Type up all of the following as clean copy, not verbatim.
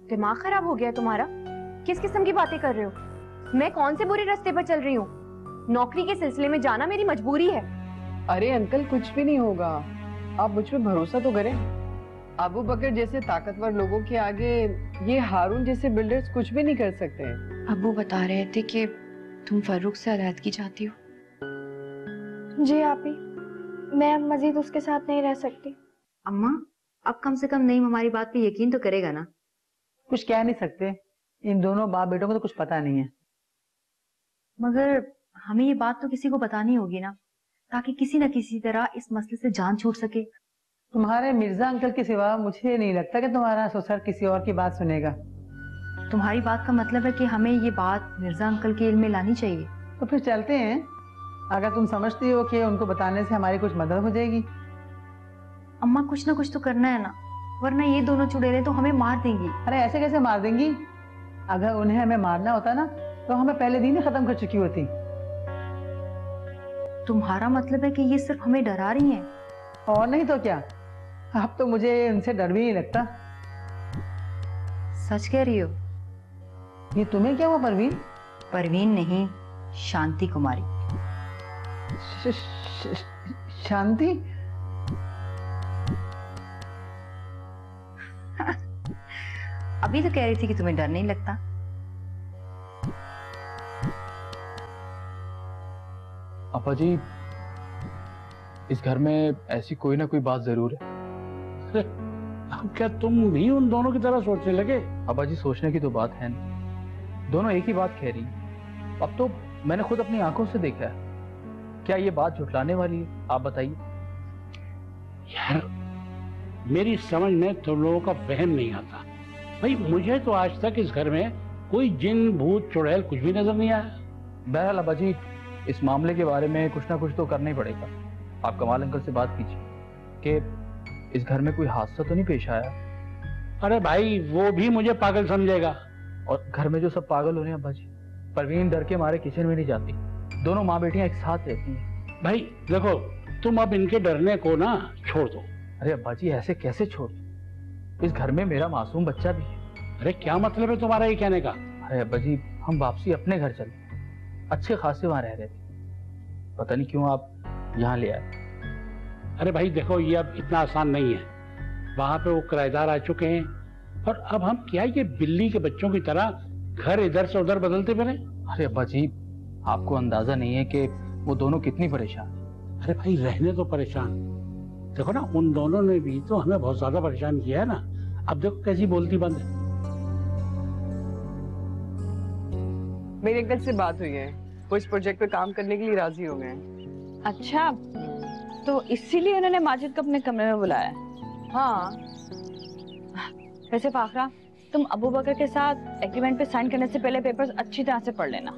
दिमाग खराब हो गया तुम्हारा? किस किस्म की बातें कर रहे हो? मैं कौन से बुरे रास्ते पर चल रही हूँ? नौकरी के सिलसिले में जाना मेरी मजबूरी है। अरे अंकल, कुछ भी नहीं होगा, आप मुझ पे भरोसा तो करें। अबू बकर जैसे ताकतवर लोगों के आगे ये हारून जैसे बिल्डर्स कुछ भी नहीं कर सकते हैं। अब्बू बता रहे थे कि तुम फर्रुख से अलहदगी चाहती हो। जी आपी, मैं अब मजीद उसके साथ नहीं रह सकती। अम्मा, अब कम से कम नईम हमारी बात पे यकीन तो करेगा ना? कुछ कह नहीं सकते, इन दोनों बाप बेटों को तो कुछ पता नहीं है। मगर हमें ये बात तो किसी को बतानी होगी ना, ताकि किसी न किसी तरह इस मसले से जान छूट सके। तुम्हारे मिर्जा अंकल के सिवा मुझे नहीं लगता कि तुम्हारा ससुर किसी और की बात सुनेगा। तुम्हारी बात का मतलब है कि हमें ये बात मिर्जा अंकल के इल्म में लानी चाहिए। तो फिर चलते हैं, अगर तुम समझती हो कि उनको बताने से हमारी कुछ मदद हो जाएगी। अम्मा, कुछ ना कुछ तो करना है ना, वरना ये दोनों चुड़ैलें तो हमें मार देंगी। अरे ऐसे कैसे मार देंगी? अगर उन्हें हमें मारना होता ना तो हमें पहले दिन ही खत्म कर चुकी होती। तुम्हारा मतलब है कि ये सिर्फ हमें डरा रही हैं? और नहीं तो क्या, अब तो मुझे उनसे डर भी नहीं लगता। सच कह रही हो? ये तुम्हें क्या हुआ परवीन? परवीन नहीं, शांति कुमारी। शांति? अभी तो कह रही थी कि तुम्हें डर नहीं लगता। अपा जी, इस घर में ऐसी कोई ना कोई बात जरूर है। अब क्या तुम भी उन दोनों की तरह सोचने लगे? अपा जी, सोचने की तो बात है नहीं, दोनों एक ही बात कह रही हैं। अब तो मैंने खुद अपनी आंखों से देखा है। क्या ये बात झुठलाने वाली है? आप बताइए। यार, मेरी समझ में तुम लोगों का वहम नहीं आता। भाई, मुझे तो आज तक इस घर में कोई जिन भूत चुड़ैल कुछ भी नजर नहीं आया। बहरहाल अब्बा जी, इस मामले के बारे में कुछ ना कुछ तो करना ही पड़ेगा। आप कमाल अंकल से बात कीजिए कि इस घर में कोई हादसा तो नहीं पेश आया। अरे भाई, वो भी मुझे पागल समझेगा। और घर में जो सब पागल हो रहे हैं अब्बा जी, परवीन डर के मारे किचन में नहीं जाती, दोनों माँ बेटियां एक साथ रहती हैं। भाई देखो, तुम अब इनके डरने को ना छोड़ दो। अरे अब्बा जी, ऐसे कैसे छोड़ दो? इस घर में मेरा मासूम बच्चा भी है। अरे क्या मतलब है तुम्हारा ये कहने का? अरे अब्बा जी, हम वापसी अपने घर चले, अच्छे खासे वहां रह रहे थे, पता नहीं क्यों आप यहाँ ले आए। अरे भाई देखो, ये अब इतना आसान नहीं है। वहां पे वो किराएदार आ चुके हैं, और अब हम क्या ये बिल्ली के बच्चों की तरह घर इधर से उधर बदलते फिरें? अरे अब्बा जी, आपको अंदाजा नहीं है कि वो दोनों कितनी परेशान। अरे भाई, रहने तो परेशान। देखो ना, उन दोनों ने भी तो हमें बहुत ज्यादा परेशान किया है ना। अब देखो कैसी बोलती बंद है। मेरे अंकल से बात हुई है, वो इस प्रोजेक्ट पे काम करने के लिए राजी हो गए हैं। अच्छा, तो इसीलिए उन्होंने माजिद को अपने कमरे में बुलाया? हाँ। वैसे फाखरा, तुम अबू बकर के साथ एग्रीमेंट पे साइन करने से पहले पेपर्स अच्छी तरह से पढ़ लेना।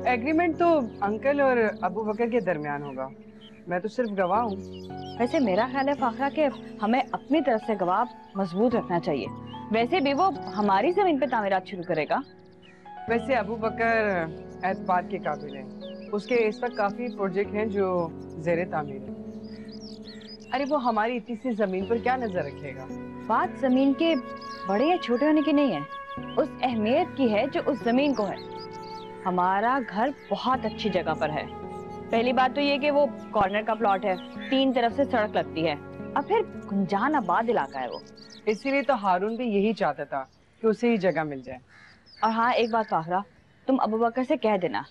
एग्रीमेंट तो अंकल और अबू बकर के दरमियान होगा, मैं तो सिर्फ गवाह हूँ। वैसे मेरा ख्याल है फाखरा कि हमें अपनी तरफ से गवाह मजबूत रखना चाहिए। वैसे भी वो हमारी जमीन पे तामीरात शुरू करेगा। वैसे अबू बकर एतबार के काबिल है, उसके इस वक्त काफी प्रोजेक्ट हैं जो ज़ेरे तामीर है। अरे वो हमारी इतनी सी जमीन पर क्या नजर रखेगा? बात जमीन के बड़े या छोटे होने की नहीं है, उस अहमियत की है जो उस जमीन को है। हमारा घर बहुत अच्छी जगह पर है। पहली बात तो ये कि वो कॉर्नर का प्लॉट है, 3 तरफ से सड़क लगती है, और फिर गुंजान आबाद इलाका है वो। इसीलिए तो हारून भी यही चाहता था कि उसे ही जगह मिल जाए। और हाँ, एक बात फाखरा, तुम अबू बकर से कह देना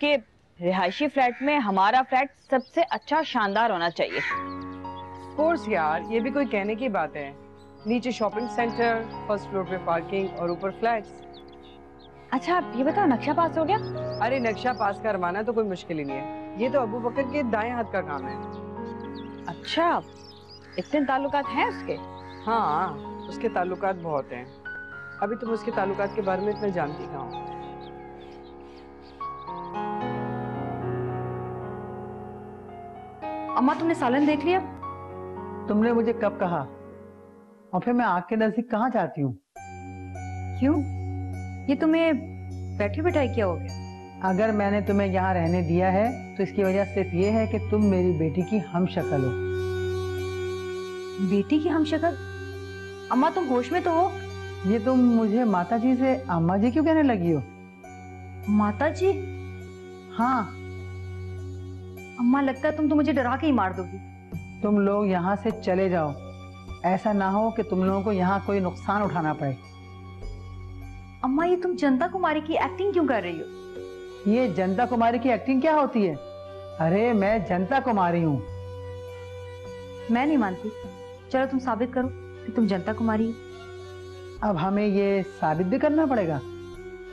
कि रिहायशी फ्लैट में हमारा फ्लैट सबसे अच्छा शानदार होना चाहिए। कोर्स यार, ये भी कोई कहने की बात है। नीचे शॉपिंग सेंटर, फर्स्ट फ्लोर पे पार्किंग और ऊपर फ्लैट्स। अच्छा, आप ये बताओ, नक्शा पास हो गया? अरे नक्शा पास करवाना तो कोई मुश्किल ही नहीं है, ये तो अबू बकर के दाएं हाथ का काम है। अच्छा, इतने ताल्लुकात हैं उसके? हाँ, उसके ताल्लुकात बहुत हैं। अभी तुम उसके ताल्लुकात के बारे में इतना जानती कहाँ हो? अम्मा, तुमने सालन देख लिया? तुमने मुझे कब कहा? और फिर मैं आग के नजदीक कहाँ जाती हूँ? क्यों, ये तुम्हें बैठे बैठाई क्या हो गया? अगर मैंने तुम्हें यहाँ रहने दिया है तो इसकी वजह सिर्फ ये है कि तुम मेरी बेटी की हमशक्ल हो। बेटी की हमशक्ल? अम्मा, तुम होश में तो हो? ये तुम मुझे माता जी से अम्मा जी क्यों कहने लगी हो? माता जी? हाँ, अम्मा, लगता है तुम तो मुझे डरा के ही मार दोगी। तुम लोग यहाँ से चले जाओ, ऐसा ना हो कि तुम लोगों को यहाँ कोई नुकसान उठाना पड़े। अम्मा, ये तुम जनता कुमारी की एक्टिंग क्यों कर रही हो? ये जनता कुमारी की एक्टिंग क्या होती है? अरे मैं जनता कुमारी हूँ। मैं नहीं मानती। चलो तुम साबित करो कि तुम जनता कुमारी हो। अब हमें ये साबित भी करना पड़ेगा?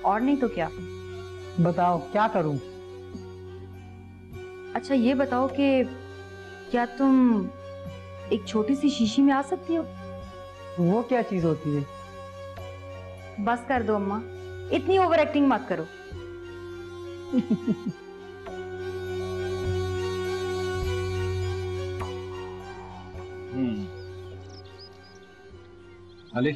और नहीं तो क्या। बताओ क्या करूं? अच्छा ये बताओ कि क्या तुम एक छोटी सी शीशी में आ सकती हो? वो क्या चीज होती है? बस कर दो अम्मा, इतनी ओवर एक्टिंग मत करो। अली,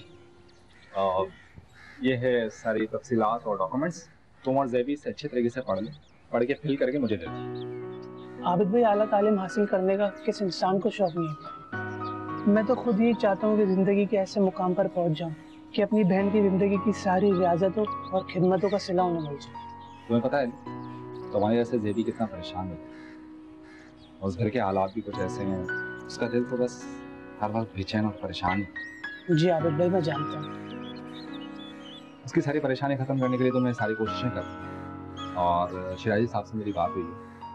ये है सारी तफसीलात और डॉक्यूमेंट्स। तुम और ज़ेबी से अच्छे तरीके से पढ़ लो, पढ़ के फिल करके मुझे दे दो। आबिद भाई, आला तालीम हासिल करने का किस इंसान को शौक नहीं होता। मैं तो खुद ही चाहता हूँ कि ज़िंदगी के ऐसे मुकाम पर पहुँच जाऊँ कि अपनी बहन की ज़िंदगी की सारी रियाजतों और खिदमतों का सिला उन्हें मिल जाए। तुम्हें पता है तुम्हारी वजह से ज़ेबी कितना परेशान है, और उस घर के हालात भी कुछ ऐसे हैं, उसका दिल तो बस हर वक्त बेचैन और परेशान है। जी आबिद भाई, मैं जानता हूँ। उसकी सारी परेशानी ख़त्म करने के लिए तो मैं सारी कोशिशें कर रहा हूँ। और शिराजी साहब से मेरी बात हुई है,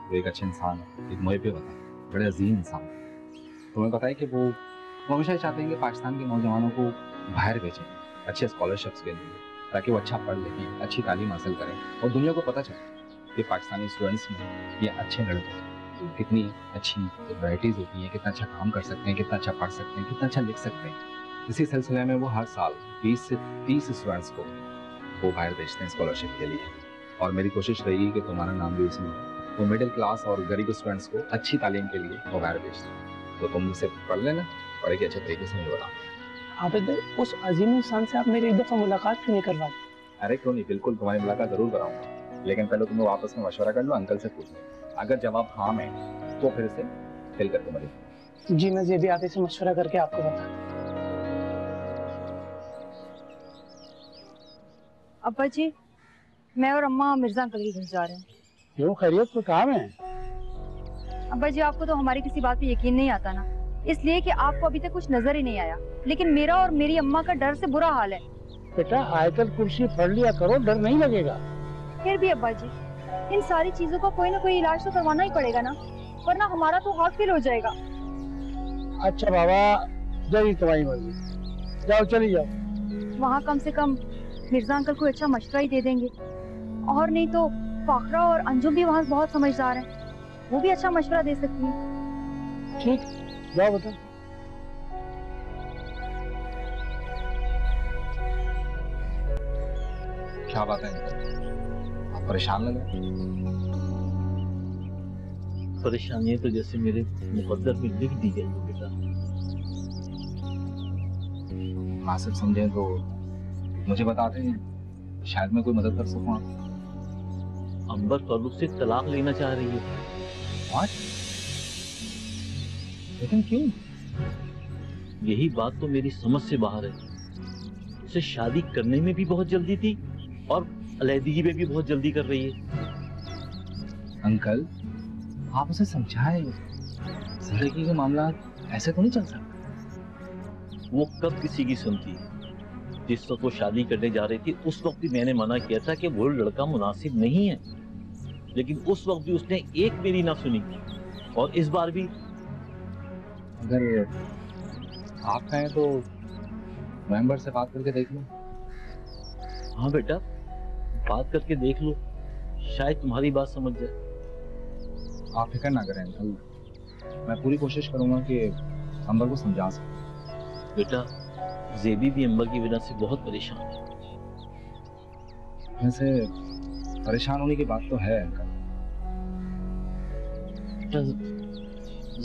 वो एक अच्छे इंसान है, एक मुझे पता है, बड़े अजीम इंसान है। तुम्हें पता है कि वो हमेशा ही चाहते हैं कि पाकिस्तान के नौजवानों को बाहर भेजें अच्छे स्कॉलरशिप्स के लिए, ताकि वो अच्छा पढ़ लें, अच्छी तालीम हासिल करें और दुनिया को पता चले कि पाकिस्तानी स्टूडेंट्स में ये अच्छे लड़के कितनी अच्छी वैराइटीज़ होती हैं, कितना अच्छा काम कर सकते हैं, कितना अच्छा पढ़ सकते हैं, कितना अच्छा लिख सकते हैं। इसी सिलसिले में वो हर साल 20 से 30 स्टूडेंट्स को वो बाहर भेजते हैं स्कॉलरशिप के लिए। और मेरी कोशिश रहेगी कि तुम्हारा नाम भी उसमें, वो मिडिल क्लास और गरीब स्टूडेंट्स को अच्छी तालीम के लिए वो बाहर भेजते हैं। तो तुम इसे पढ़ लेना, पढ़ के अच्छे तरीके से मुझे बताओ। आबिद भाई, उस अजीम इंसान से आप मेरी एक दफ़ा मुलाकात क्यों नहीं करवाते? अरे क्यों नहीं, बिल्कुल तुम्हारी मुलाकात जरूर कराऊंगा, लेकिन पहले तुम्हें वापस में मशवरा कर लो, अंकल से पूछ लो। अगर जवाब हाँ में तो फिर से फिल करके मुझे। जी, मैं ज़ेबी आके से मशवरा करके आपको बता। अब्बा जी, मैं और अम्मा मिर्जा अंकल के घर जा रहे हैं। क्यों, खैरियत को काम है? अब्बा जी, आपको तो हमारी किसी बात पे यकीन नहीं आता ना, इसलिए कि आपको अभी तक कुछ नजर ही नहीं आया, लेकिन मेरा और मेरी अम्मा का डर से बुरा हाल है। बेटा, आयतल कुर्सी पढ़ लिया करो, डर नहीं लगेगा। फिर भी अब्बा जी, इन सारी चीजों का कोई ना कोई इलाज तो करवाना ही पड़ेगा ना, वरना हमारा तो हाथ फेल हो जाएगा। अच्छा बाबा, जल्दी तुम्हारी मर्जी, जाओ चली जाओ। वहाँ कम से कम मिर्जा अंकल को अच्छा मशवरा ही दे देंगे, और नहीं तो फाखरा और अंजुम भी वहाँ बहुत समझदार हैं, वो भी अच्छा मशवरा दे सकती है। ठीक, जाओ बेटा। क्या बात है, आप परेशान लग रहे? परेशानियां तो जैसे मेरे मुकद्दर में लिख दी गई हो बेटा। मुनासिब समझे तो मुझे बताते हैं, शायद मैं कोई मदद कर सकूं। अंबर ताल्लुक से तलाक लेना चाह रही है। What? लेकिन क्यों? यही बात तो मेरी समझ से बाहर है। उसे शादी करने में भी बहुत जल्दी थी और अलहदगी में भी बहुत जल्दी कर रही है। अंकल, आप उसे समझाएं, जिंदगी के मामला ऐसे तो नहीं चल सकते। वो कब किसी की सुनती है? जिस वक्त वो शादी करने जा रही थी उस वक्त भी मैंने मना किया था कि वो लड़का मुनासिब नहीं है, लेकिन उस वक्त भी उसने एक मेरी ना सुनी, और इस बार भी। अगर आप कहें तो मेंबर से बात करके देख लो। हाँ बेटा, बात करके देख लो, शायद तुम्हारी बात समझ जाए। आप फिक्र ना करें अंकल, मैं पूरी कोशिश करूंगा कि अंबर को समझा सकूं। बेटा, ज़ेबी भी अंबर की वजह से बहुत परेशान है। वैसे परेशान होने की बात तो है अंकल।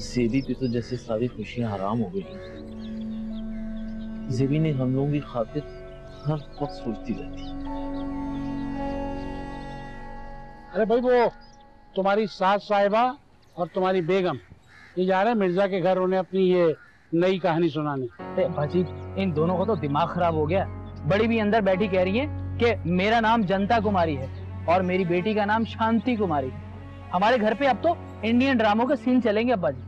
ज़ेबी पे तो जैसे सारी खुशियां हराम हो गई। ज़ेबी ने हम लोगों की खातिर हर वक्त सोचती रहती है। अरे भाई, वो तुम्हारी सास साहिबा और तुम्हारी बेगम ये जा रहे हैं मिर्जा के घर, उन्हें अपनी ये नई कहानी सुनाने। भाजी, इन दोनों को तो दिमाग खराब हो गया। बड़ी भी अंदर बैठी कह रही है कि मेरा नाम जनता कुमारी है और मेरी बेटी का नाम शांति कुमारी है। हमारे घर पे अब तो इंडियन ड्रामों के सीन चलेंगे अब्बा जी।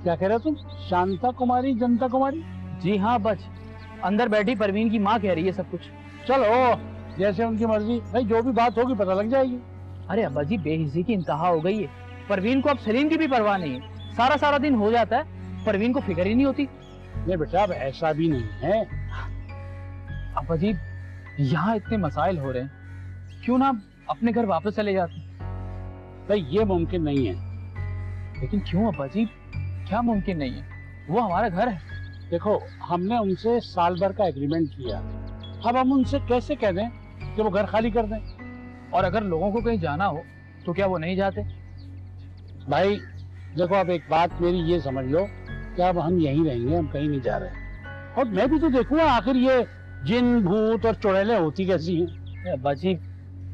क्या कह रहे हो तुम? शांता कुमारी, जनता कुमारी? जी हाँ अब्बा जी, अंदर बैठी परवीन की माँ कह रही है सब कुछ। चलो जैसे उनकी मर्जी भाई, जो भी बात होगी पता लग जाएगी। अरे अब्बा जी बेहिसी की इंतहा हो गई है। परवीन को अब सलीम की भी परवाह नहीं है। सारा दिन हो जाता है, परवीन को फिक्र ही नहीं होती। नहीं बेटा, अब ऐसा भी नहीं है। अब्बा जी यहाँ इतने मसाइल हो रहे हैं, क्यों ना अपने घर वापस चले जाते? भाई ये मुमकिन नहीं है। लेकिन क्यों अब्बा जी, क्या मुमकिन नहीं है? वो हमारा घर है। देखो हमने उनसे साल भर का एग्रीमेंट किया, अब हम उनसे कैसे कह दें कि वो घर खाली कर दें? और अगर लोगों को कहीं जाना हो तो क्या वो नहीं जाते? भाई देखो, अब एक बात मेरी ये समझ लो कि अब हम यहीं रहेंगे, हम कहीं नहीं जा रहे। और मैं भी तो देखूंगा आखिर ये जिन भूत और चुड़ैलें होती कैसी हैं। अब्बा जी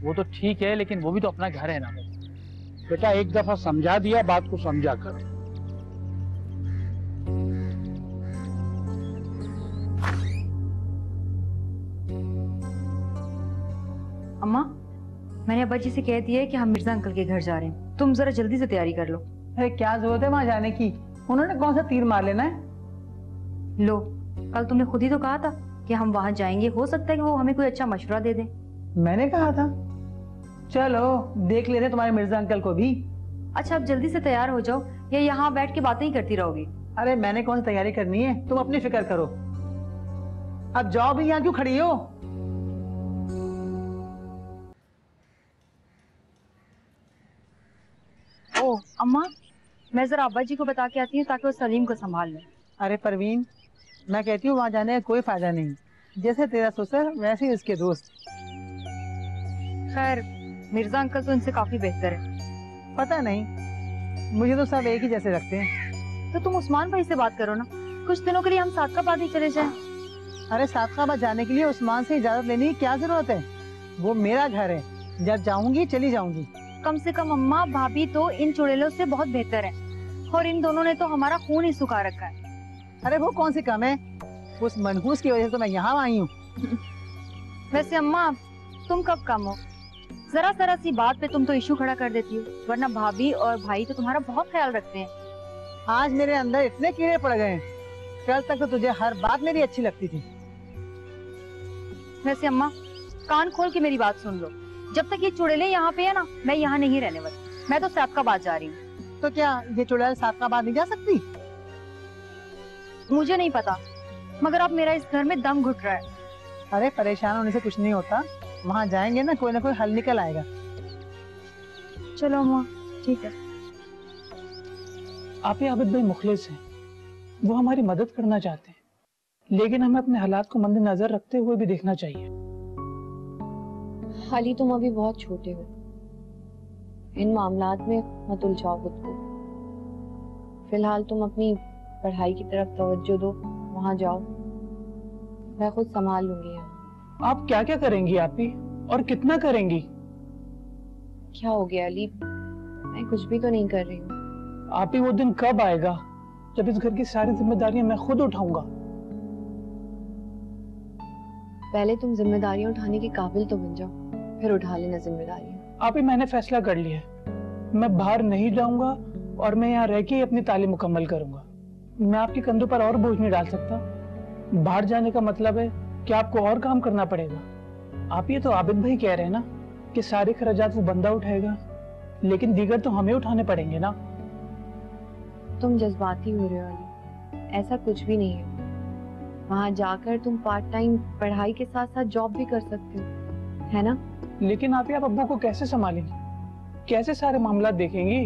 वो तो ठीक है, लेकिन वो भी तो अपना घर है ना। बेटा एक दफा समझा दिया, बात को समझा कर। अम्मा, मैंने अब्बा जी से कह दिया है कि हम मिर्जा अंकल के घर जा रहे हैं। तुम जरा जल्दी से तैयारी कर लो। अरे क्या जरूरत है वहां जाने की? उन्होंने कौन सा तीर मार लेना है? लो, कल तुमने खुद ही तो कहा था कि हम वहां जाएंगे, हो सकता है कि वो हमें कोई अच्छा मशवरा दे दे। मैंने कहा था। चलो देख लेते तुम्हारे मिर्जा अंकल को भी। अच्छा अब जल्दी से तैयार हो जाओ, या यहाँ बैठ के बातें ही करती रहोगी? अरे मैंने कौन सी तैयारी करनी है, तुम अपनी फिक्र करो। अब जाओ भी, यहाँ क्यों खड़ी हो? ओ अम्मा, मैं जरा अब्बा जी को बता के आती हूँ ताकि वो सलीम को संभाल लें। अरे परवीन, मैं कहती हूँ वहां जाने का कोई फायदा नहीं। जैसे तेरा ससुर वैसे ही उसके दोस्त। खैर मिर्जा अंकल तो इनसे काफी बेहतर है। पता नहीं, मुझे तो सब एक ही जैसे लगते हैं। तो तुम उस्मान भाई से बात करो ना, कुछ दिनों के लिए हम सादकाबाद ही चले जाएं। अरे सादकाबाद जाने के लिए उस्मान से इजाजत लेने की क्या जरूरत है? वो मेरा घर है, जब जाऊंगी चली जाऊंगी। कम से कम अम्मा, भाभी तो इन चुड़ैलों से बहुत बेहतर है, और इन दोनों ने तो हमारा खून ही सुखा रखा है। अरे वो कौन सी कम है? उस मनहूस की वजह से तो मैं यहाँ आई हूँ। वैसे अम्मा तुम कब कम हो? जरा सी बात पे तुम तो इशू खड़ा कर देती हो, वरना भाभी और भाई तो तुम्हारा बहुत ख्याल रखते हैं। आज मेरे अंदर इतने कीड़े पड़ गए हैं, कल तक तो तुझे हर बात मेरी अच्छी लगती थी। वैसे अम्मा कान खोल के मेरी बात सुन लो, जब तक ये चुड़ैलें यहाँ पे है ना, मैं यहाँ नहीं रहने वाली। मैं तो सादकाबाद जा रही हूँ। तो क्या ये चुड़ैल सादकाबाद नहीं जा सकती? मुझे नहीं पता, मगर अब मेरा इस घर में दम घुट रहा है। अरे परेशान होने से कुछ नहीं होता, वहाँ जाएंगे ना, कोई ना कोई हल निकल आएगा। चलो अम्मा ठीक है। आप ही आबिद भाई मुखलिस हैं, वो हमारी मदद करना चाहते हैं, लेकिन हमें अपने हालात को मद्देनजर रखते हुए भी देखना चाहिए। खाली तुम अभी बहुत छोटे हो, इन मामलात में मत उलझाओ खुद को। फिलहाल तुम अपनी पढ़ाई की तरफ तवज्जो दो, वहां जाओ, मैं खुद संभाल लूंगी यहाँ। आप क्या क्या करेंगी आप ही, और कितना करेंगी? क्या हो गया अली, मैं कुछ भी तो नहीं कर रही हूँ। आप ही वो दिन कब आएगा जब इस घर की सारी जिम्मेदारियां मैं खुद उठाऊंगा? पहले तुम जिम्मेदारियां उठाने के काबिल तो बन जाओ, फिर उठा लेना जिम्मेदारियां। आप ही मैंने फैसला कर लिया है, मैं बाहर नहीं जाऊंगा और मैं यहाँ रह के ही अपनी तालीम मुकम्मल करूंगा। मैं आपके कंधों पर और बोझ नहीं डाल सकता। बाहर जाने का मतलब है कि आपको और काम करना पड़ेगा। आप ये तो आबिद भाई कह रहे हैं ना कि सारे खर्चात वो बंदा उठाएगा, लेकिन दीगर तो हमें उठाने पड़ेंगे ना। तुम जज्बाती हो रहे हो अली, ऐसा कुछ भी नहीं है। वहां जाकर तुम पार्ट टाइम पढ़ाई के साथ साथ जॉब भी कर सकते हो, है ना? लेकिन आप अब्बू को कैसे संभालेंगी, कैसे सारे मामला देखेंगी?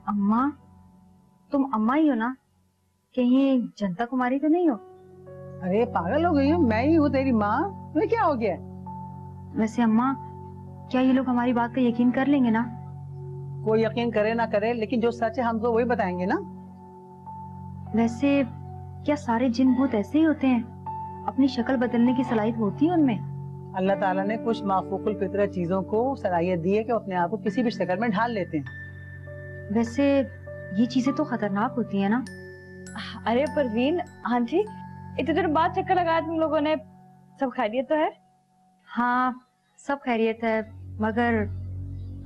अम्मा, तुम अम्मा ही हो ना, कहीं जनता कुमारी तो नहीं हो? अरे पागल हो गई हूँ, मैं ही हूँ तेरी माँ, तुम्हें क्या हो गया? वैसे अम्मा, क्या ये लोग हमारी बात का यकीन कर लेंगे ना? कोई यकीन करे ना करे, लेकिन जो सच है हम तो वही बताएंगे ना। वैसे क्या सारे जिन भूत ऐसे ही होते हैं? अपनी शक्ल बदलने की सलाहियत होती है उनमें? अल्लाह ताला ने कुछ माफूकुल फितरत चीजों को सलाहियत दी है कि अपने आप को किसी भी शक्ल में ढाल लेते हैं। वैसे ये चीजें तो खतरनाक होती है ना? अरे परवीन आंटी, इतने देर बाद चक्कर लगाया तुम लोगों ने, सब खैरियत तो है? हाँ सब खैरियत है, मगर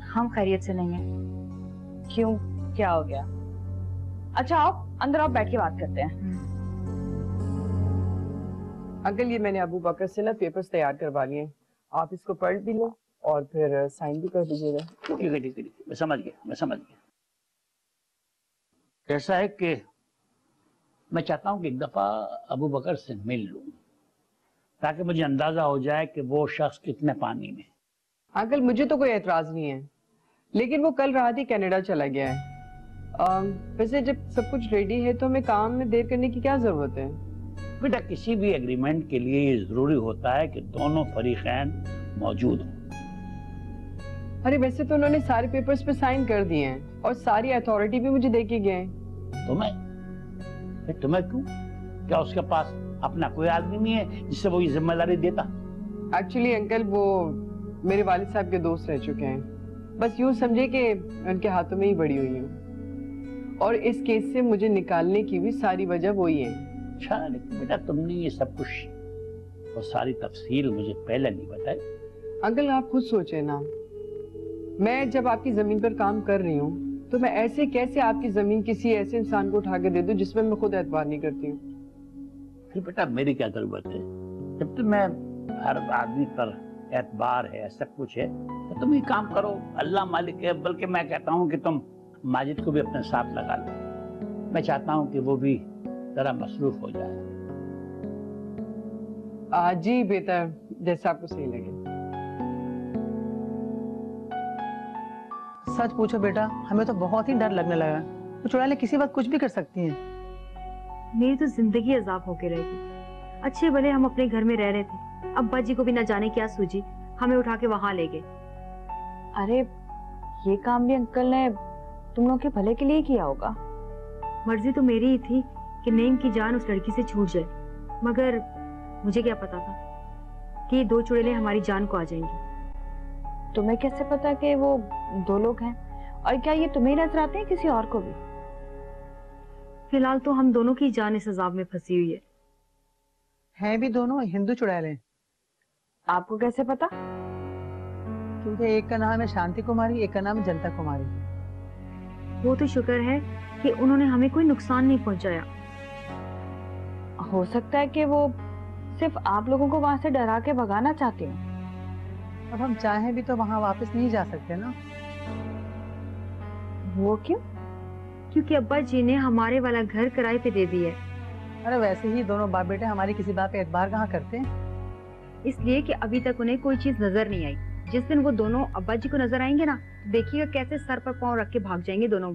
हम खैरियत से नहीं है। क्यों, क्या हो गया? अच्छा आओ अंदर, आप बैठ के बात करते हैं। अंकल ये मैंने अबू बकर से ना पेपर्स तैयार करवा लिए, आप इसको पढ़ भी लो और फिर साइन भी कर दीजिएगा। ठीक है ठीक है, मैं समझ गया। कैसा है कि मैं चाहता हूँ कि एक दफा अबू बकर से मिल लूं, ताकि मुझे अंदाजा हो जाए कि वो शख्स कितने पानी में। अंकल मुझे तो कोई एतराज नहीं है, लेकिन वो कल रात ही कनाडा चला गया है। वैसे जब सब कुछ रेडी है तो हमें काम में देर करने की क्या जरूरत है? बेटा किसी भी एग्रीमेंट के लिए ये जरूरी होता है कि दोनों फरीकैन मौजूद हों। अरे वैसे तो उन्होंने सारे पेपर्स पे साइन कर दिए हैं और सारी अथॉरिटी भी मुझे दे के गए हैं। तुम्हें क्यों? क्या उसके पास अपना कोई आदमी नहीं है जिससे वो ये जिम्मेदारी देता? एक्चुअली अंकल वो मेरे वालिद साहब के दोस्त रह चुके हैं, बस यूं समझे कि उनके हाथों में ही बड़ी हुई हूँ, और इस केस से मुझे निकालने की भी सारी वजह वही है। अच्छा, लेकिन बेटा तुमने ये सब कुछ और सारी तफसील मुझे पहले नहीं बताई। अंकल आप खुद सोचे ना, मैं जब आपकी जमीन पर काम कर रही हूँ तो मैं ऐसे कैसे आपकी जमीन किसी ऐसे इंसान को उठा के दे दूं जिसमें मैं खुद एतबार नहीं करती हूँ? फिर बेटा मेरी क्या जरूरत है? जब तक मैं हर आदमी पर एतबार है, सब कुछ है, तो तुम ये काम करो, अल्लाह मालिक है। बल्कि मैं कहता हूँ कि तुम माजिद को भी अपने साथ लगा लो, मैं चाहता हूँ कि वो भी जरा मसरूफ हो जाए। जी बेहतर, जैसा आपको सही लगे। सच पूछो बेटा, हमें तो बहुत ही डर लगने लगा। तो चुड़ैलें किसी वक्त कुछ भी कर सकती हैं। मेरी तो जिंदगी अजाब होके रहेगी। अच्छे भले हम अपने घर में रह रहे थे, अब्बा जी को भी न जाने क्या सूझी, हमें उठा के वहां ले गए। अरे ये काम भी अंकल ने तुम लोग के भले के लिए किया होगा। मर्जी तो मेरी ही थी कि नईम की जान उस लड़की से छूट जाए, मगर मुझे क्या पता था कि ये दो चुड़ैलें हमारी जान को आ जाएंगी। तुम्हें कैसे पता कि वो दो लोग हैं? और क्या ये तुम्हें नजर आते हैं किसी और को भी? फिलहाल तो हम दोनों की जान इस अजाब में फंसी हुई है। हैं भी दोनों हिंदू चुड़ैलें। आपको कैसे पता? क्योंकि एक का नाम है शांति कुमारी, एक का नाम है जनता कुमारी। वो तो शुक्र है कि उन्होंने हमें कोई नुकसान नहीं पहुंचाया। हो सकता है कि वो सिर्फ आप लोगों को वहां से डरा के भगाना चाहती हैं। अब हम चाहें भी तो वहां वापस नहीं जा सकते ना। वो क्यों? क्योंकि अब्बा जी ने हमारे वाला घर किराए पे दे दिया है। अरे वैसे ही दोनों बाप बेटे हमारी किसी बात पे एतबार कहाँ करते हैं। इसलिए कि अभी तक उन्हें कोई चीज नजर नहीं आई। जिस दिन वो दोनों अब्बा जी को नजर आएंगे ना, तो देखिएगा कैसे सर पर पांव रख के भाग जाएंगे दोनों।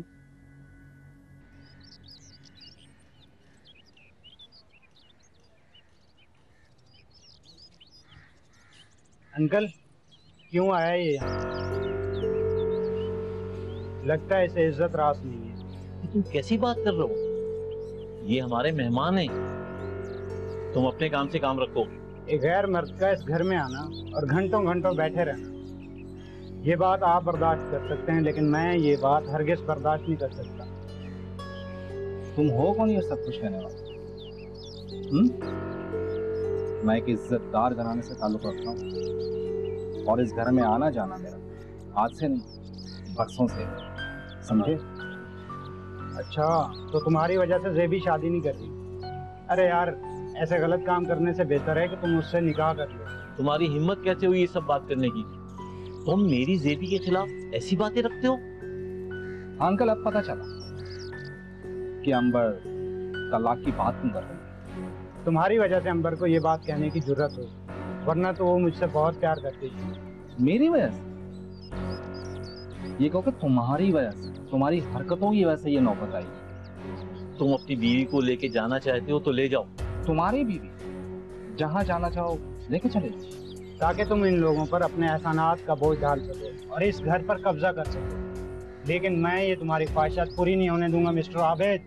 अंकल क्यों आया ये? लगता है इसे इज्जत रास नहीं है। तुम कैसी बात कर रहे हो? ये हमारे मेहमान हैं, तुम अपने काम से काम रखो। एक गैर मर्द का इस घर में आना और घंटों घंटों बैठे रहना, ये बात आप बर्दाश्त कर सकते हैं, लेकिन मैं ये बात हरगिज बर्दाश्त नहीं कर सकता। तुम हो कौन ये सब कुछ कहने वाला? मैं एक इज्जतदार घराने से ताल्लुक रखता हूँ और इस घर में आना जाना मेरा आज से नहीं बरसों से, समझे? अच्छा, तो तुम्हारी वजह से ज़ेबी शादी नहीं करती? अरे यार, ऐसे गलत काम करने से बेहतर है कि तुम उससे निकाह कर लो। तुम्हारी हिम्मत कैसे हुई ये सब बात करने की? तुम मेरी ज़ेबी के खिलाफ ऐसी बातें रखते हो? अंकल अब पता चला कि अंबर तलाक की बात तुम कर रहे हो। तुम्हारी वजह से अंबर को ये बात कहने की जरूरत हो, वरना तो वो मुझसे बहुत प्यार करती है। मेरी वजह से? ये कहो कि तुम्हारी वजह से, तुम्हारी हरकतों की वजह से ये नौबत आई। तुम अपनी बीवी को लेके जाना चाहते हो तो ले जाओ। तुम्हारी बीवी जहाँ जाना चाहो लेके चले जाओ, ताकि तुम इन लोगों पर अपने एहसानात का बोझ डाल सको और इस घर पर कब्जा कर सको। लेकिन मैं ये तुम्हारी ख्वाहिशात पूरी नहीं होने दूंगा मिस्टर आबिद।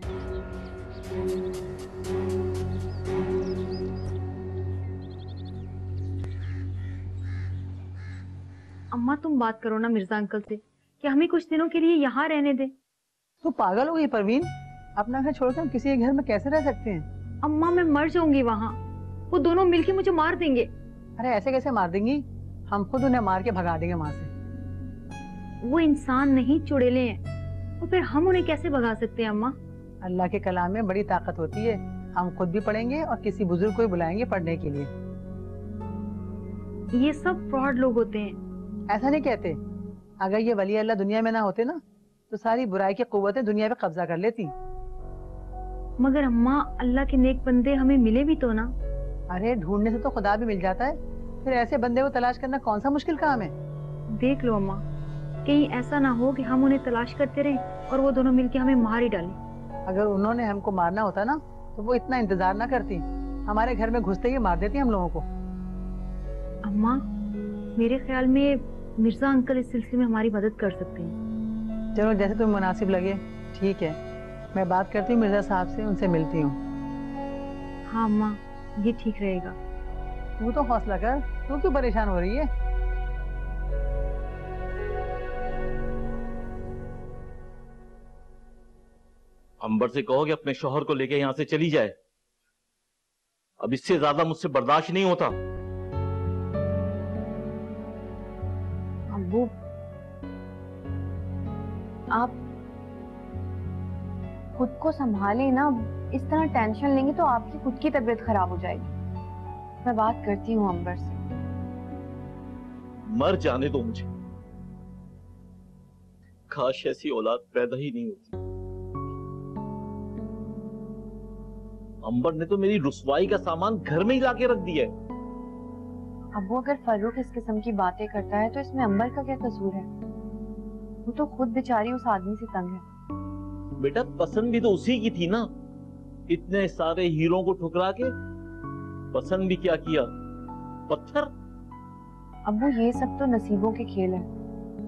अम्मा तुम बात करो ना मिर्जा अंकल से कि हमें कुछ दिनों के लिए यहाँ रहने दे। तू पागल हो गई परवीन? अपना घर छोड़कर हम किसी के घर में कैसे रह सकते हैं? अम्मा मैं मर जाऊंगी वहाँ, वो दोनों मिलके मुझे मार देंगे। अरे ऐसे कैसे मार देंगी? हम खुद उन्हें मार के भगा देंगे वहाँ से। वो इंसान नहीं, चुड़ैले हैं, और फिर हम उन्हें कैसे भगा सकते हैं अम्मा? अल्लाह के कलाम में बड़ी ताकत होती है। हम खुद भी पढ़ेंगे और किसी बुजुर्ग को भी बुलाएंगे पढ़ने के लिए। ये सब फ्रॉड लोग होते हैं। ऐसा नहीं कहते। अगर ये वली अल्लाह दुनिया में ना होते ना, तो सारी बुराई की कुव्वतें दुनिया पे कब्जा कर लेती। मगर अम्मा, अल्लाह के नेक बंदे हमें मिले भी तो ना। अरे ढूंढने से तो खुदा भी मिल जाता है, फिर ऐसे बंदे को तलाश करना कौन सा मुश्किल काम है? देख लो अम्मा, कहीं ऐसा ना हो कि हम उन्हें तलाश करते रहें और वो दोनों मिलके हमें मार ही डालें। अगर उन्होंने हमको मारना होता ना, तो वो इतना इंतजार ना करती, हमारे घर में घुसते ही मार देती हम लोगों को। अम्मा, मेरे ख्याल में मिर्जा अंकल इस सिलसिले में हमारी मदद कर सकते हैं। चलो जैसे तुम्हें मुनासिब लगे, ठीक है। मैं बात करती हूँ मिर्जा साहब से, उनसे मिलती हूँ। हाँ अम्मा, ये ठीक रहेगा। तू तो हौसला कर, तू क्यों परेशान हो रही है? अंबर से कहो कि अपने शौहर को लेके यहाँ से चली जाए। अब इससे ज्यादा मुझसे बर्दाश्त नहीं होता। अब्बू, आप खुद को संभालें ना। इस तरह टेंशन लेंगे तो आपकी खुद की तबीयत खराब हो जाएगी। मैं बात करती हूँ अंबर से। मर जाने दो मुझे। काश ऐसी औलाद पैदा ही नहीं होती। अंबर ने तो मेरी रुसवाई का सामान घर में ही लाके रख दिया है। अब्बू, अगर फर्रुख इस किस्म की बातें करता है तो इसमें अंबर का क्या कसूर है? वो तो खुद बेचारी उस आदमी से तंग है। बेटा, पसंद भी तो उसी की थी ना। इतने सारे हीरों को ठुकरा के पसंद भी क्या किया? पत्थर। अब्बू, ये सब तो नसीबों के खेल है,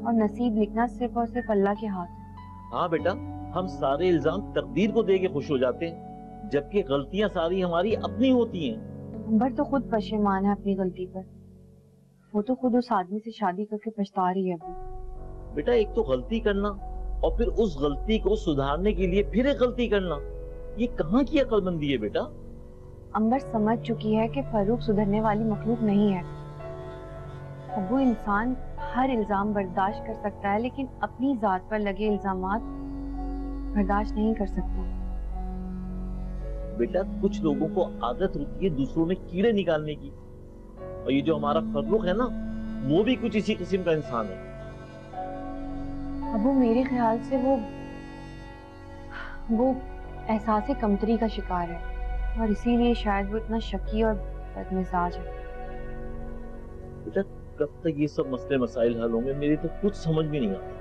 और नसीब लिखना सिर्फ और सिर्फ अल्लाह के हाथ है। हाँ बेटा, हम सारे इल्जाम तकदीर को दे के खुश हो जाते हैं, जबकि गलतियां सारी हमारी अपनी होती हैं। अंबर तो खुद पशेमान है अपनी गलती पर। वो तो खुद उस आदमी से शादी करके पछता रही है अब्बू। बेटा, एक तो गलती करना और फिर उस गलती को सुधारने के लिए फिर एक गलती करना, ये कहाँ की अक्लमंदी है बेटा? अंबर समझ चुकी है कि फर्रुख सुधरने वाली मखलूक नहीं है। अब्बू, इंसान हर इल्जाम बर्दाश्त कर सकता है, लेकिन अपनी जात पर लगे इल्जामात बर्दाश्त नहीं कर सकता। बेटा, कुछ लोगों को आदत होती है दूसरों में कीड़े निकालने की, और ये जो हमारा फर्रुख है ना, वो भी कुछ इसी किस्म का इंसान है। अबू, मेरे ख्याल से वो एहसास कमतरी का शिकार है, और इसीलिए शायद वो इतना शकी और बदमिजाज है। बेटा, कब तक ये सब मसले मसाइल हल होंगे, मेरी तो कुछ समझ में नहीं आता।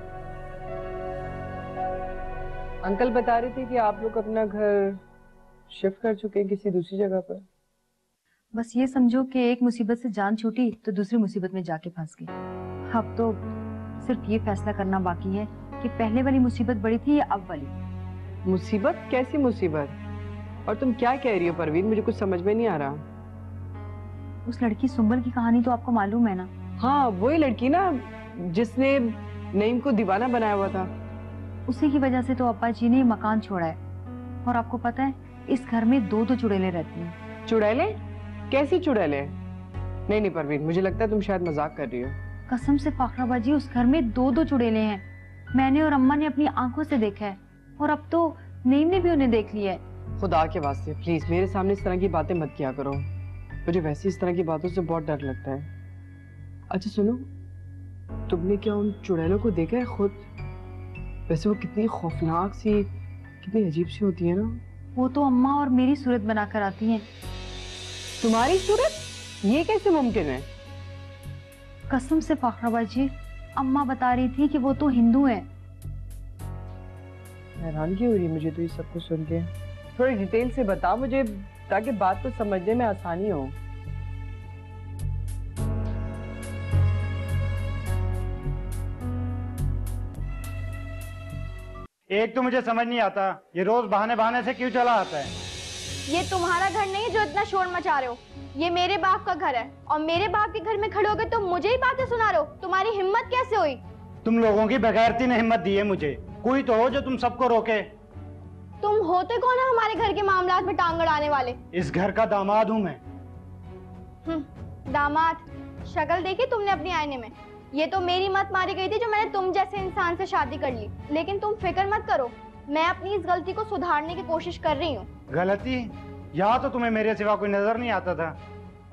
अंकल बता रहे थे कि आप लोग अपना घर शिफ्ट कर चुके हैं किसी दूसरी जगह पर। बस ये समझो कि एक मुसीबत से जान छूटी तो दूसरी मुसीबत में जाके फंस गई। अब तो सिर्फ ये फैसला करना बाकी है कि पहले वाली मुसीबत बड़ी थी या अब वाली। मुसीबत? कैसी मुसीबत? और तुम क्या कह रही हो परवीन? मुझे कुछ समझ में नहीं आ रहा। उस लड़की सुंबल की कहानी तो आपको मालूम है ना? हाँ, वही लड़की ना जिसने नईम को दीवाना बनाया हुआ था। उसी की वजह से तो अब्बा जी ने मकान छोड़ा है। और आपको पता है, इस घर में दो चुड़ैलें रहती हैं। चुड़ैलें? कैसी चुड़ैलें? नहीं नहीं परवीन, मुझे लगता है तुम शायद मजाक कर रही हो। कसम से फाखरा बाजी, उस घर में दो चुड़ैलें हैं। मैंने और अम्मा ने अपनी आंखों से देखा है, और अब तो नईम ने भी उन्हें देख लिया है। खुदा के वास्ते प्लीज मेरे सामने इस तरह की बातें मत किया करो। मुझे वैसे इस तरह की बातों से बहुत डर लगता है। अच्छा सुनो, तुमने क्या उन चुड़ैलों को देखा है खुद? वैसे वो कितनी खौफनाक सी, कितनी अजीब सी होती है ना। वो तो अम्मा और मेरी सूरत बनाकर आती हैं। तुम्हारी सूरत? ये कैसे मुमकिन है? कसम से फाखरा बाजी, अम्मा बता रही थी कि वो तो हिंदू हैं। हैरानगी हो रही है मुझे तो ये सब कुछ सुन के। थोड़ी डिटेल से बता मुझे, ताकि बात को समझने में आसानी हो। एक तो मुझे समझ नहीं आता, ये रोज बहाने बहाने से क्यों चला आता है? ये तुम्हारा घर नहीं है जो इतना शोर मचा रहे हो। ये मेरे बाप का घर है, और मेरे बाप के घर में खड़े होकर तुम मुझे ही बातें सुना रहे हो। तुम्हारी हिम्मत कैसे हुई? तुम लोगों की बेगैरती ने हिम्मत दी है मुझे। कोई तो हो जो तुम सबको रोके। तुम होते कौन है हमारे घर के मामलात में टांग अड़ाने वाले? इस घर का दामाद हूँ मैं। दामाद? शक्ल देखी तुमने अपनी आईने में? ये तो मेरी मत मारी गई थी जो मैंने तुम जैसे इंसान से शादी कर ली। लेकिन तुम फिक्र मत करो, मैं अपनी इस गलती को सुधारने की कोशिश कर रही हूँ। गलती? यहाँ तो तुम्हें मेरे सिवा कोई नजर नहीं आता था,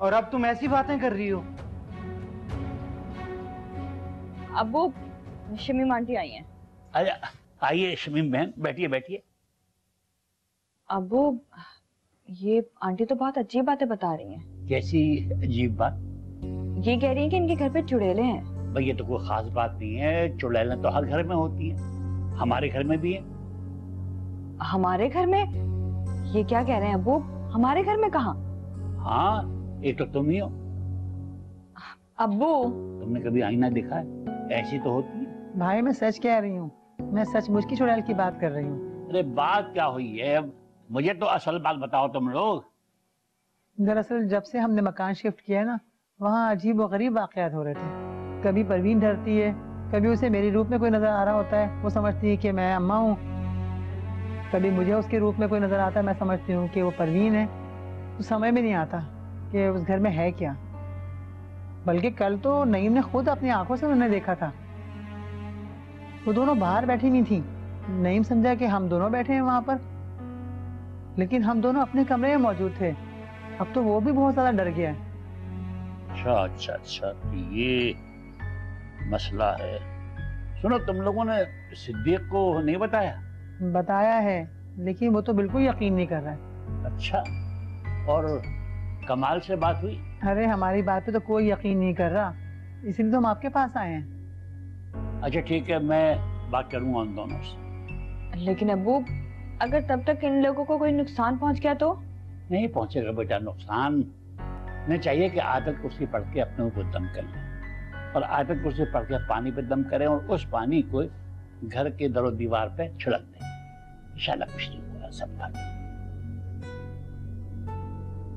और अब तुम ऐसी बातें कर रही हो। अब वो शमीम आंटी आई हैं। आइए शमीम बहन, बैठिए बैठिए। अब वो ये आंटी तो बहुत अच्छी बातें बता रही हैं। कैसी अजीब बात? ये कह रही हैं कि इनके घर पे चुड़ैलें हैं। भाई ये तो कोई खास बात नहीं है, चुड़ैलें तो हर घर में होती हैं, हमारे घर में भी है। हमारे घर में? ये क्या कह रहे हैं अब्बू? हमारे घर में कहाँ? हाँ, एक तो तुम ही हो। अब्बू तुमने कभी आईना देखा है? ऐसी तो होती है। भाई मैं सच कह रही हूँ, मैं सचमुच की चुड़ैल की बात कर रही हूँ। अरे बात क्या हुई है, मुझे तो असल बात बताओ तुम लोग। दरअसल जब से हमने मकान शिफ्ट किया है ना, वहाँ अजीब व गरीब वाकयात हो रहे थे। कभी परवीन डरती है, कभी उसे मेरे रूप में कोई नजर आ रहा होता है, वो समझती है कि मैं अम्मा हूँ। कभी मुझे उसके रूप में कोई नजर आता है, मैं समझती हूँ कि वो परवीन है। तो समझ में नहीं आता कि उस घर में है क्या। बल्कि कल तो नईम ने खुद अपनी आंखों से उन्हें देखा था। वो दोनों बाहर बैठी नहीं थी। नईम समझा कि हम दोनों बैठे हैं वहां पर, लेकिन हम दोनों अपने कमरे में मौजूद थे। अब तो वो भी बहुत ज्यादा डर गया है। अच्छा, तो ये मसला है। सुनो, तुम लोगों ने सिद्दीक को नहीं बताया? बताया है, लेकिन वो तो बिल्कुल यकीन नहीं कर रहा है। अच्छा, और कमाल से बात हुई? अरे हमारी बात पे तो कोई यकीन नहीं कर रहा, इसीलिए तो हम आपके पास आए हैं। अच्छा ठीक है, मैं बात करूंगा उन दोनों से। लेकिन अब्बू, अगर तब तक इन लोगों को कोई नुकसान पहुंच गया तो? नहीं पहुंचेगा बेटा नुकसान। नहीं चाहिए कि आदत कुर्सी पढ़ के अपने ऊपर दम कर लें, और आदत कुर्सी पढ़ के पानी पे दम करें और उस पानी को घर के दरो दीवार पे छिड़क दें। इंशाल्लाह कुछ नहीं होगा, सब ठीक।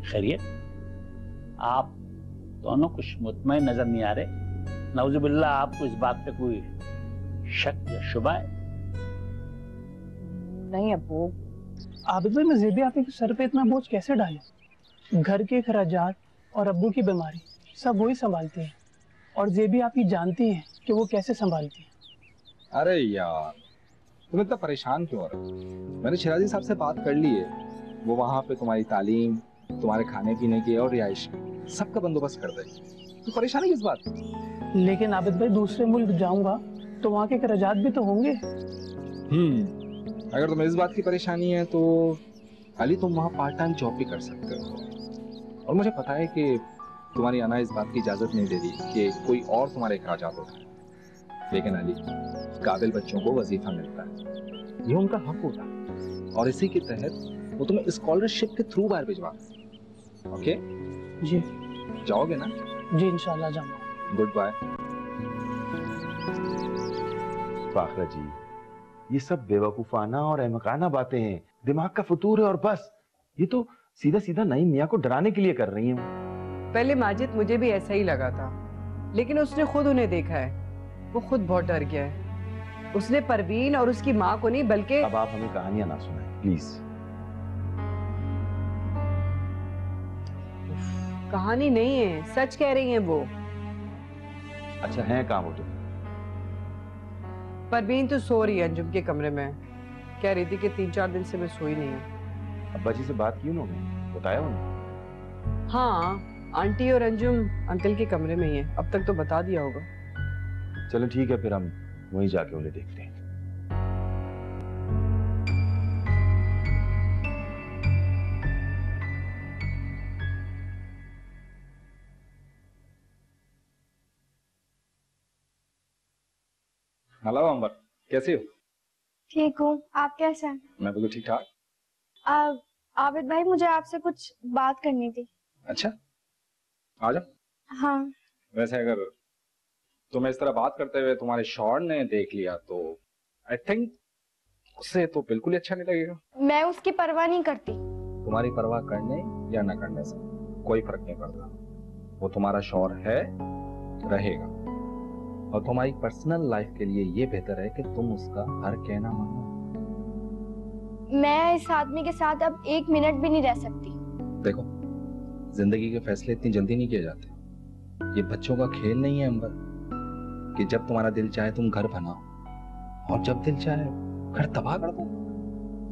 खैरियत? आप दोनों कुछ मुतमईन नजर नहीं आ रहे। नौजुबिल्लाह, आपको इस बात पे कोई शक या शुबा है? नहीं अब्बू। आबिद भाई, मैं ज़ेबी आपके सर पे इतना बोझ कैसे डालूं? घर के खर्चात और अब्बू की बीमारी सब वही संभालती है, और ज़ेबी आप ही जानती हैं कि वो कैसे संभालती है। अरे यार, तुम इतना परेशान क्यों हो रहे हो? मैंने शिराजी साहब से बात कर ली है। वो वहाँ पे तुम्हारी तालीम, तुम्हारे खाने पीने की और रिहाइश सबका बंदोबस्त कर देंगे। तो परेशानी किस बात? लेकिन आबिद भाई, दूसरे मुल्क जाऊंगा तो वहाँ के खर्चात भी तो होंगे। अगर तुम्हें इस बात की परेशानी है तो अली, तुम वहाँ पार्ट टाइम जॉब भी कर सकते हो। और मुझे पता है कि तुम्हारी अना इस बात की इजाजत नहीं दे रही कि कोई और तुम्हारे अखराजात उठाए, लेकिन अली, काबिल बच्चों को वजीफा मिलता है, ये उनका हक होता है, और इसी के तहत वो तुम्हें स्कॉलरशिप के थ्रू बाहर भिजवा। ओके जी। जाओगे ना? जी इंशाल्लाह जाऊंगा। Good bye. फाखरा जी, ये सब बेवकूफाना और अहमकाना बातें हैं, दिमाग का फतूर है और बस। ये तो सीधा सीधा नईम मियाँ को डराने के लिए कर रही हूँ। पहले माजिद मुझे भी ऐसा ही लगा था, लेकिन उसने खुद उन्हें देखा है, वो खुद बहुत डर गया है। उसने परवीन और उसकी माँ को नहीं बल्कि... अब आप हमें कहानियां ना सुनाएं प्लीज। कहानी नहीं है, सच कह रही हैं वो। अच्छा है कहाँ वो? तो परवीन तो सो रही है अंजुम के कमरे में। कह रही थी कि 3-4 दिन से मैं सोई नहीं हूँ। अब्बा जी से बात की उन्होंने? बताया उन्होंने? हाँ, आंटी और अंजुम अंकल के कमरे में ही है। अब तक तो बता दिया होगा। चलो ठीक है, फिर हम वहीं जाके उन्हें देखते हैं। हेलो अंबर, कैसे हो? ठीक हूँ, आप कैसे हैं? मैं बिल्कुल ठीक ठाक। आबिद भाई, मुझे आपसे कुछ बात करनी थी। अच्छा, आ जाओ। हाँ। वैसे अगर तुम्हें इस तरह बात करते हुए तुम्हारे शौहर ने देख लिया तो आई थिंक उससे तो बिल्कुल अच्छा नहीं लगेगा। मैं उसकी परवाह नहीं करती। तुम्हारी परवाह करने या न करने से कोई फर्क नहीं पड़ता। वो तुम्हारा शौहर है, रहेगा, और तुम्हारी पर्सनल लाइफ के लिए ये बेहतर है कि तुम उसका हर कहना मानो। मैं इस आदमी के साथ अब 1 मिनट भी नहीं रह सकती। देखो, जिंदगी के फैसले इतनी जल्दी नहीं किए जाते। ये बच्चों का खेल नहीं है अंबर, कि जब तुम्हारा दिल चाहे तुम घर बनाओ और जब दिल चाहे घर तबाह कर दो।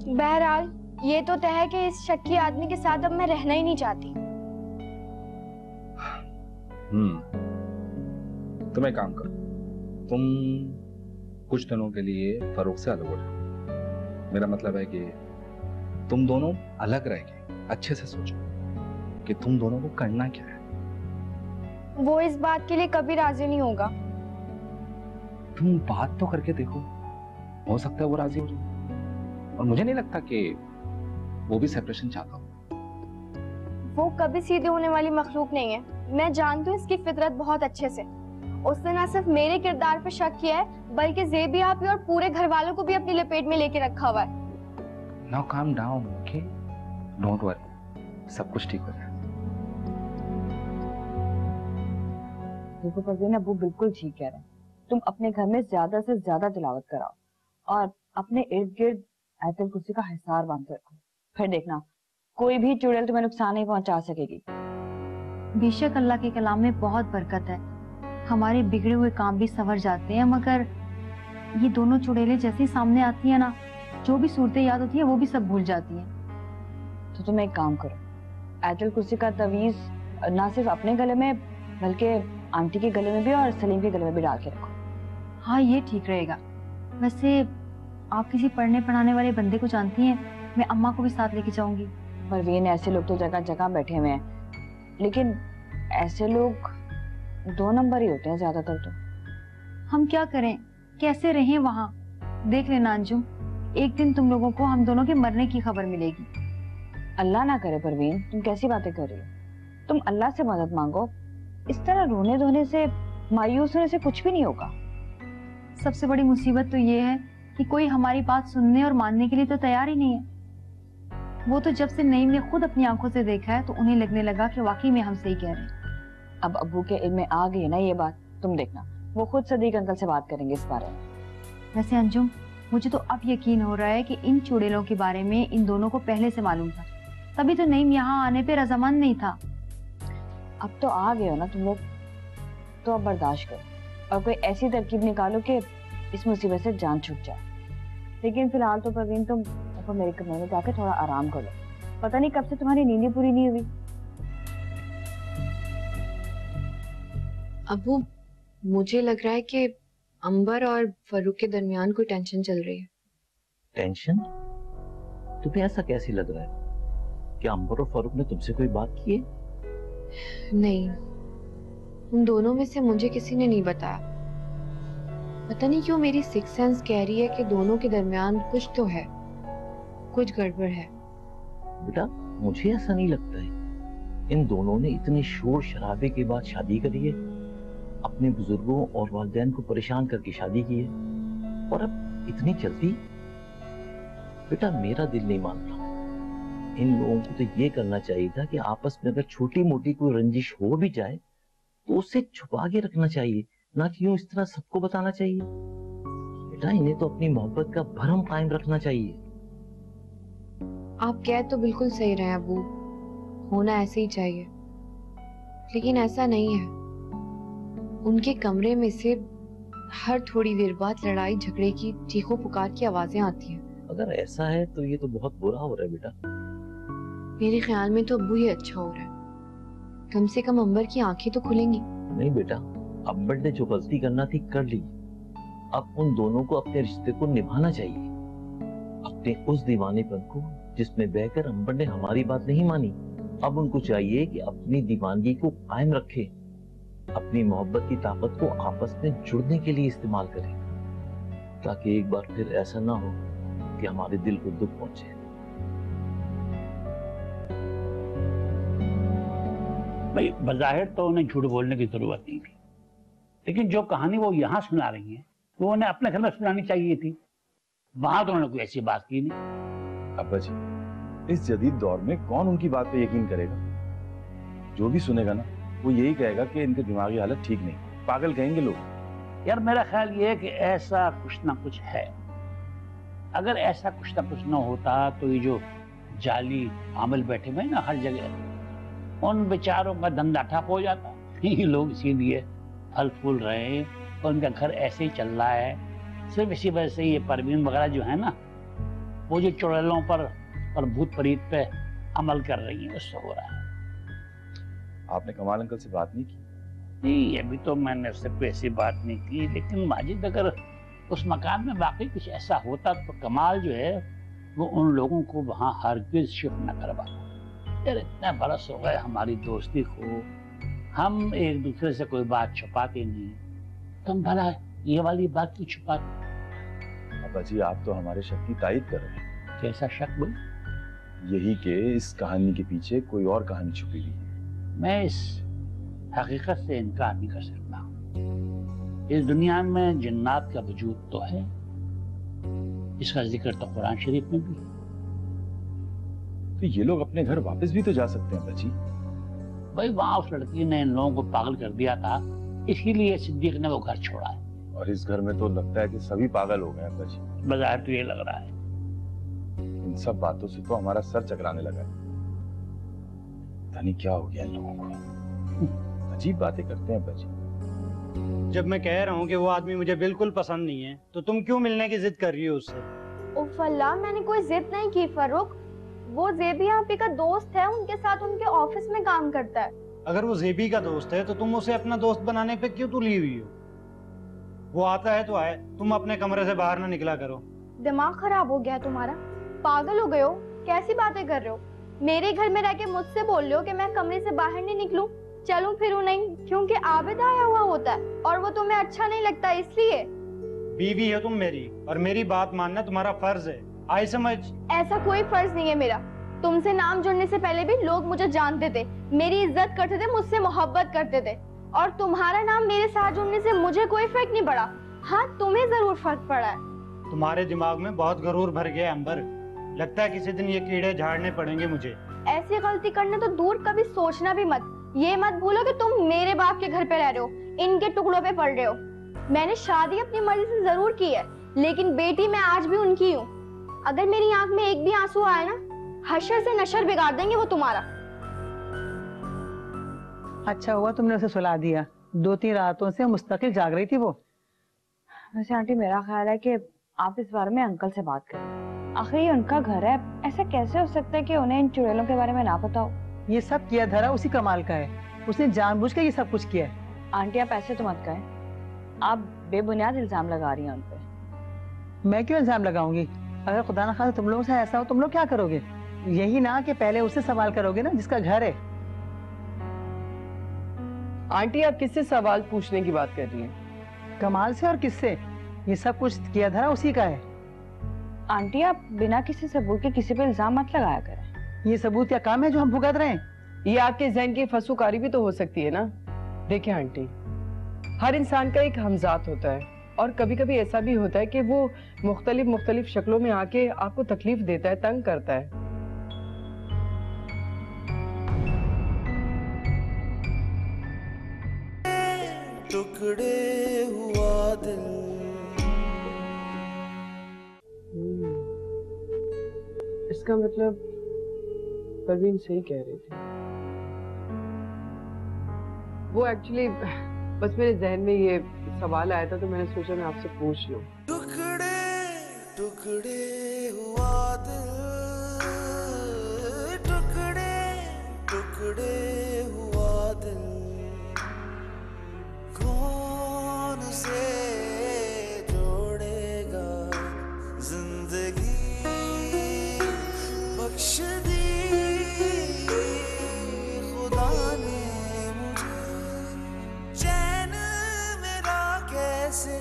बहरहाल ये तो तय है कि इस शक्की आदमी के साथ अब मैं रहना ही नहीं चाहती। तुम एक काम करो, तुम कुछ दिनों के लिए फरूक से अलग हो जाओ। मेरा मतलब है कि तुम दोनों अलग रह के अच्छे से सोचो कि तुम दोनों को करना क्या है। वो इस बात के लिए कभी राजी नहीं होगा। तुम बात तो करके देखो, हो सकता है वो राजी हो जाए। और मुझे नहीं लगता कि वो भी सेपरेशन चाहता हो। वो कभी सीधे होने वाली मखलूक नहीं है। मैं जानती हूँ इसकी फितरत बहुत अच्छे से। उसने न सिर्फ मेरे किरदार पे शक किया है, बल्कि ज़ेबी आपी और पूरे घर वालों को भी अपनी लपेट में लेके रखा हुआ है। Now calm down, okay? Don't worry, सब कुछ ठीक हो जाएगा। देखो परवीन, अबू बिल्कुल ठीक कह रहे हैं। तुम अपने घर में ज्यादा से ज्यादा तिलावत कराओ और अपने इर्द गिर्द आयतुल कुर्सी का हिसार बांधते रखो। फिर देखना कोई भी चुड़ैल तुम्हें नुकसान नहीं पहुंचा सकेगी। बेशक अल्लाह के कलाम में बहुत बरकत है, हमारे बिगड़े हुए काम भी संवर जाते हैं, मगर ये दोनों चुड़ैलें जैसे सामने आती है ना, जो भी सूरतें याद होती है वो भी सब भूल जाती हैं। तो तुम एक काम करो, आयतुल कुर्सी का तवीज ना सिर्फ अपने गले में बल्कि आंटी के गले में भी और सलीम के गले में भी डाल के रखो। हाँ, ये ठीक रहेगा। वैसे आप किसी पढ़ने पढ़ाने वाले बंदे को जानती हैं? मैं अम्मा को भी साथ लेके जाऊंगी। परवीन, ऐसे लोग तो जगह जगह बैठे हुए हैं, लेकिन ऐसे लोग 2 नंबर ही होते हैं ज्यादातर। तो हम क्या करें, कैसे रहें वहाँ? देख लेना अंजुम, एक दिन तुम लोगों को हम दोनों के मरने की खबर मिलेगी। अल्लाह ना करे परवीन, तुम कैसी बातें कर रही हो? तुम अल्लाह से मदद मांगो। इस तरह रोने धोने से, मायूस होने से कुछ भी नहीं होगा। सबसे बड़ी मुसीबत तो ये है कि कोई हमारी बात सुनने और मानने के लिए तो तैयार ही नहीं है। वो तो जब से नईम ने खुद अपनी आंखों से देखा है तो उन्हें लगने लगा कि वाकई में हम सही कह रहे हैं। अब अब्बू के इल्म में आ गई ना ये बात, तुम देखना वो खुद सदीक अंकल से बात करेंगे इस बारे में। वैसे अंजुम, मुझे तो अब यकीन हो रहा है कि इन चुड़ैलों के बारे में इन दोनों को पहले से मालूम था, तभी तो नईम यहाँ आने पे रजामंद नहीं था। अब तो आ गए हो ना तुम लोग, तो अब बर्दाश्त करो और कोई ऐसी तरकीब निकालो कि इस मुसीबत से जान छूट जाए। लेकिन फिलहाल तो परवीन तुम मेरे कमरे में जाके थोड़ा आराम करो। पता नहीं कब से तुम्हारी नींद पूरी नहीं हुई। अबू, मुझे लग रहा है कि अंबर और फरूक के दरमियान कोई टेंशन चल रही है। टेंशन? तुम्हें ऐसा कैसे लग रहा है? क्या अंबर और फरूक ने तुमसे कोई बात की है? नहीं, उन दोनों में से मुझे किसी ने नहीं बताया। पता नहीं क्यों मेरी सिक्स सेंस कह रही है कि दोनों के दरमियान कुछ तो है, कुछ गड़बड़ है। बेटा, मुझे ऐसा नहीं लगता है। इन दोनों ने इतने शोर शराबे के बाद शादी करी है, अपने बुजुर्गों और वालिदैन को परेशान करके शादी की है, और अब इतनी जल्दी? बेटा, मेरा दिल नहीं मानता। इन लोगों को तो ये करना चाहिए था कि आपस में अगर छोटी मोटी कोई रंजिश हो भी जाए तो उसे छुपा के रखना चाहिए, ना कि यूं इस तरह सबको बताना चाहिए। बेटा, इन्हें तो अपनी मोहब्बत का भरम कायम रखना चाहिए। आप कह तो बिल्कुल सही रहे हैं अबू, होना ऐसे ही चाहिए, लेकिन ऐसा नहीं है। उनके कमरे में से हर थोड़ी देर बाद लड़ाई झगड़े की, चीखों पुकार की आवाजें आती हैं। अगर ऐसा है तो ये तो बहुत बुरा हो रहा है बेटा। मेरे ख्याल में तो अबू ही अच्छा हो रहा है, कम से कम अंबर की आंखें तो खुलेंगी। नहीं बेटा, अंबर ने जो गलती करना थी कर ली। अब उन दोनों को अपने रिश्ते को निभाना चाहिए। अपने उस दीवानेपन को जिसमें बहकर अंबर ने हमारी बात नहीं मानी, अब उनको चाहिए कि अपनी दीवानगी को कायम रखे, अपनी मोहब्बत की ताकत को आपस में जुड़ने के लिए इस्तेमाल करें, ताकि एक बार फिर ऐसा ना हो कि हमारे दिल को दुख पहुंचे। भाई, बज़ाहिर तो उन्हें झूठ बोलने की जरूरत नहीं थी, लेकिन जो कहानी वो यहाँ सुना रही है वो उन्हें अपने घर में सुनानी चाहिए थी। वहां तो उन्होंने कोई ऐसी बात की नहीं। अब्बा जी, इस जदीद दौर में कौन उनकी बात पे यकीन करेगा? जो भी सुनेगा ना वो यही कहेगा कि इनकी दिमागी हालत ठीक नहीं, पागल कहेंगे लोग। यार, मेरा ख्याल ये है कि ऐसा कुछ ना कुछ है। अगर ऐसा कुछ ना कुछ ना होता तो ये जो जाली आमिल बैठे हुए हैं ना हर जगह, उन बेचारों का धंधा ठप हो जाता। ये लोग इसीलिए फल फूल रहे हैं और उनका घर ऐसे ही चल रहा है। सिर्फ इसी वजह से ये परवीन वगैरह जो है ना, वो जो चुड़ैलों पर और भूत प्रेत पे अमल कर रही है, उससे हो रहा है। आपने कमाल अंकल से बात नहीं की? नहीं, अभी तो मैंने उससे कोई ऐसी बात नहीं की, लेकिन माजिद अगर उस मकान में वाकई कुछ ऐसा होता तो कमाल जो है वो उन लोगों को वहाँ हरगिज़ शिफ्ट न करवाता। यार इतने बरस हो गए हमारी दोस्ती को, हम एक दूसरे से कोई बात छुपाते नहीं, तुम भला ये वाली बात क्यों छुपाते? अब्बा जी आप तो हमारे शक की तायद कर रहे हैं। कैसा शक बोल? यही कि इस कहानी के पीछे कोई और कहानी छुपी हुई है। मैं इस हकीकत से इनकार नहीं कर सकता। इस दुनिया में जिन्नात का वजूद तो है, इसका जिक्र तो कुरान शरीफ में भी है। तो ये लोग अपने घर वापस भी तो जा सकते हैं बच्ची। भाई वहां उस लड़की ने इन लोगों को पागल कर दिया था, इसीलिए सिद्दीक ने वो घर छोड़ा है। और इस घर में तो लगता है कि सभी पागल हो गए हैं बच्ची। बाजार तो ये लग रहा है। इन सब बातों से तो हमारा सर चकराने लगा है। पता नहीं क्या हो गया इन लोगों को, अजीब बातें करते हैं बच्ची। जब मैं कह रहा हूँ कि वो आदमी मुझे बिल्कुल पसंद नहीं है, तो तुम क्यों मिलने की जिद कर रही हो उससे? उफ अल्लाह, मैंने कोई जिद नहीं की फरूक। वो जेबी आपी का दोस्त है, उनके साथ उनके ऑफिस में काम करता है। अगर वो जेबी का दोस्त है तो तुम उसे अपना दोस्त बनाने पे क्यों तुली हुई हो? वो आता है तो आए, तुम अपने कमरे से बाहर ना निकला करो। दिमाग खराब हो गया है तुम्हारा? पागल हो गए हो? कैसी बातें कर रहे हो? मेरे घर में रह के मुझसे बोल रहे हो कि मैं कमरे से बाहर नहीं निकलूं, चलूं फिरूं नहीं, क्योंकि आबिद आया हुआ होता है और वो तुम्हें अच्छा नहीं लगता इसलिए? बीवी है तुम मेरी, और मेरी बात मानना तुम्हारा फर्ज है, आई समझ? ऐसा कोई फर्ज नहीं है मेरा। तुमसे नाम जुड़ने से पहले भी लोग मुझे जानते थे, मेरी इज्जत करते थे, मुझसे मोहब्बत करते थे, और तुम्हारा नाम मेरे साथ जुड़ने से मुझे कोई फर्क नहीं पड़ा। हाँ, तुम्हें जरूर फर्क पड़ा है। तुम्हारे दिमाग में बहुत गरूर भर गया अंबर, लगता है किसी दिन ये कीड़े झाड़ने पड़ेंगे मुझे। ऐसी गलती करने तो दूर, कभी सोचना भी मत। ये मत भूलो कि तुम मेरे बाप के घर पे रह रहे हो, इनके टुकड़ों पे पड़ रहे हो। मैंने शादी अपनी मर्जी से जरूर की है, लेकिन बेटी मैं आज भी उनकी हूँ। अगर मेरी आंख में एक भी आंसू आए ना, हशर से नशर बिगाड़ देंगे वो तुम्हारा। अच्छा हुआ तुमने उसे सुला दिया, 2-3 रातों से मुस्तकिल जाग रही थी वो। वैसे आंटी मेरा ख्याल है कि आप इस बारे में अंकल से बात करें, आखिर ये उनका घर है। ऐसा कैसे हो सकता है कि उन्हें इन चुड़ैलों के बारे में ना पता हो? ये सब किया धरा उसी कमाल का है, उसने जानबूझ के ये सब कुछ किया है। आंटी आप ऐसे तो मत कहें, आप बेबुनियाद इल्जाम लगा रही हैं उन पे। मैं क्यों इल्जाम लगाऊंगी? अगर खुदा ना खास्ता तुम लोगों से ऐसा हो, तुम लोग क्या करोगे? यही ना कि पहले उससे सवाल करोगे ना जिसका घर है। आंटी आप किससे सवाल पूछने की बात कर रही हैं? कमाल से और किससे? ये सब कुछ किया धरा उसी का है। आंटी आप बिना किसी सबूत के किसी पे इल्जाम मत लगाया करें। ये सबूत या काम है जो हम भुगत रहे हैं? ये आपके जहन की फसूकारी भी तो हो सकती है ना। देखिए आंटी, हर इंसान का एक हमजात होता है, और कभी कभी ऐसा भी होता है कि वो मुख्तलिफ शक्लों में आके आपको तकलीफ देता है, तंग करता है। टुकड़े हुआ दिल। इसका मतलब परवीन सही कह रही थी। वो एक्चुअली बस मेरे जहन में ये सवाल आया था, तो मैंने सोचा मैं आपसे पूछ लूं। टुकड़े टुकड़े हुआ दिल, टुकड़े टुकड़े हुआ दिल, कौन से जोड़ेगा जिंदगी बख्श दी खुदा ने मुझे, चैन मेरा कैसे